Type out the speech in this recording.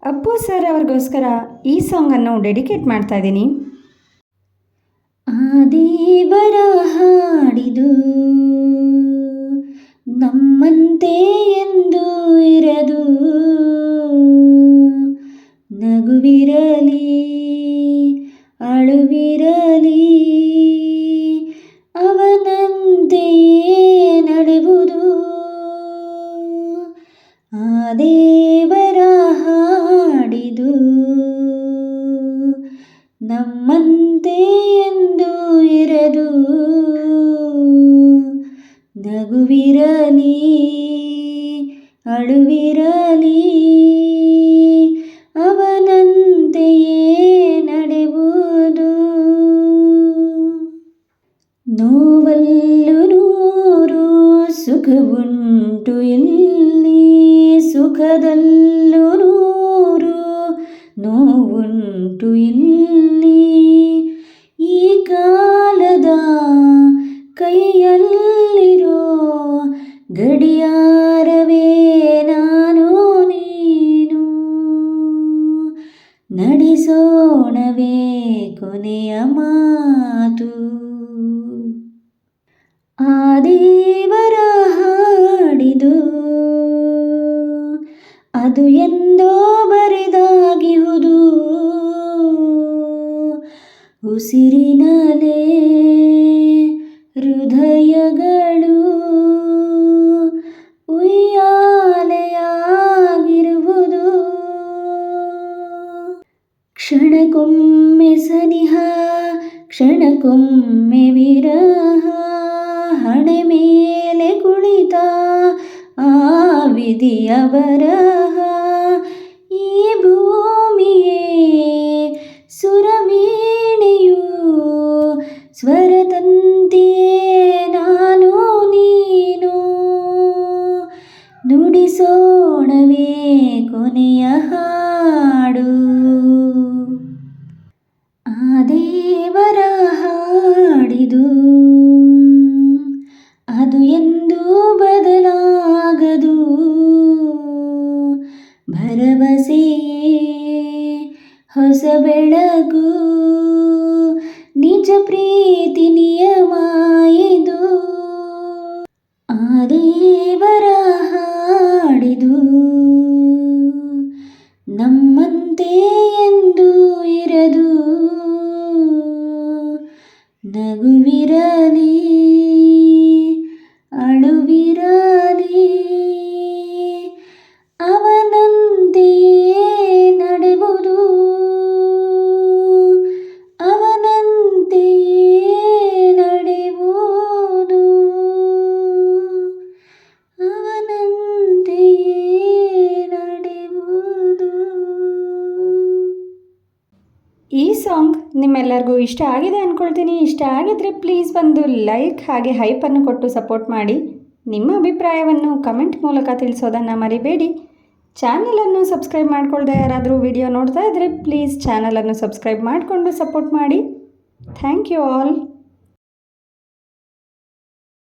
Appu sir ಅವ್ರಿಗೋಸ್ಕರ ಈ ಸಾಂಗನ್ನು dedicate ಮಾಡ್ತಾ ಇದ್ದೀನಿ. ಆ ದೇವರ ಹಾಡಿದು ನಮ್ಮಂತೆ ಎಂದು ಇರದು, ನಗುವಿರಲಿ ಅಳುವಿರಲಿ ಅವನಂತೆಯೇ ನಡೆವುದು. ಆ ದೇವರ ಹಾಡಿದು ನಮ್ಮಂತೆ ಎಂದು ಇರದು, ನಗುವಿರಲಿ ಅಳುವಿರಲಿ ಅವನಂತೆಯೇ ನಡೆಯುವುದು. ನೋವಲ್ಲೂ ನೂರು ಸುಖವುಂಟು ಇಲ್ಲಿ, ಸುಖದಲ್ಲೂ ನೂರು ನೋವುಂಟು ಇಲ್ಲಿ. ಈ ಕಾಲದ ಕೈಯಲ್ಲಿರೋ ಗಡಿಯಾರವೇ ನಾನು ನೀನು, ನಡೆಸೋಣವೇ ಕೊನೆಯ ಮಾತು. ಆ ದೇವರ ಹಾಡಿದು ಅದು ಎಂದೋ ಬರೆದಾಗಿಹುದು, ಉಸಿರಿನಲೇ ಹೃದಯಗಳು ಉಯ್ಯಾಲೆಯಾಗಿರುವುದು. ಕ್ಷಣಕ್ಕೊಮ್ಮೆ ಸನಿಹ ಕ್ಷಣಕ್ಕೊಮ್ಮೆ ವಿರಹ, ಹಣೆ ಮೇಲೆ ಕುಳಿತ ಆ ವಿಧಿಯ ಬರಹ. ಈ ಭೂಮಿಯೇ ಸುರವೀಣೆಯು ಸ್ವರತಂತಿಯೇ ನಾನು ನೀನು, ನುಡಿಸೋಣವೇ ಕೊನೆಯ ಹಾಡು. ಆ ದೇವರ ಹಾಡಿದು ಅದು ಎಂದೂ ಬದಲಾಗದು, ಭರವಸೆಯೇ ಹೊಸ ಬೆಳಕು, ನಿಜ ಪ್ರೀತಿ ನಿಯಮ ಇದು. ಆ ದೇವರ ಹಾಡಿದು ನಮ್ಮಂತೆ ಎಂದು ಇರದು, ನಗುವಿರಲಿ ಅಳುವಿರಲಿ ಅವನಂತೆಯೇ ನಡೆಯುವುದು, ಅವನಂತೆಯೇ ನಡೆಯುವುದು, ಅವನಂತೆಯೇ ನಡೆಯುವುದು. ಈ ಸಾಂಗ್ ನಿಮ್ಮೆಲ್ಲರಿಗೂ ಇಷ್ಟ ಆಗಿದೆ ಅಂದ್ಕೊಳ್ತೀನಿ. ಇಷ್ಟ ಆಗಿದ್ರೆ ಪ್ಲೀಸ್ ಬಂದು ಲೈಕ್ ಹಾಗೆ ಹೈಪನ್ನು ಕೊಟ್ಟು ಸಪೋರ್ಟ್ ಮಾಡಿ. ನಿಮ್ಮ ಅಭಿಪ್ರಾಯವನ್ನು ಕಮೆಂಟ್ ಮೂಲಕ ತಿಳಿಸೋದನ್ನು ಮರಿಬೇಡಿ. ಚಾನಲನ್ನು ಸಬ್ಸ್ಕ್ರೈಬ್ ಮಾಡ್ಕೊಳ್ದೆ ಯಾರಾದರೂ ವಿಡಿಯೋ ನೋಡ್ತಾ ಇದ್ದರೆ ಪ್ಲೀಸ್ ಚಾನಲನ್ನು ಸಬ್ಸ್ಕ್ರೈಬ್ ಮಾಡಿಕೊಂಡು ಸಪೋರ್ಟ್ ಮಾಡಿ. Thank you all.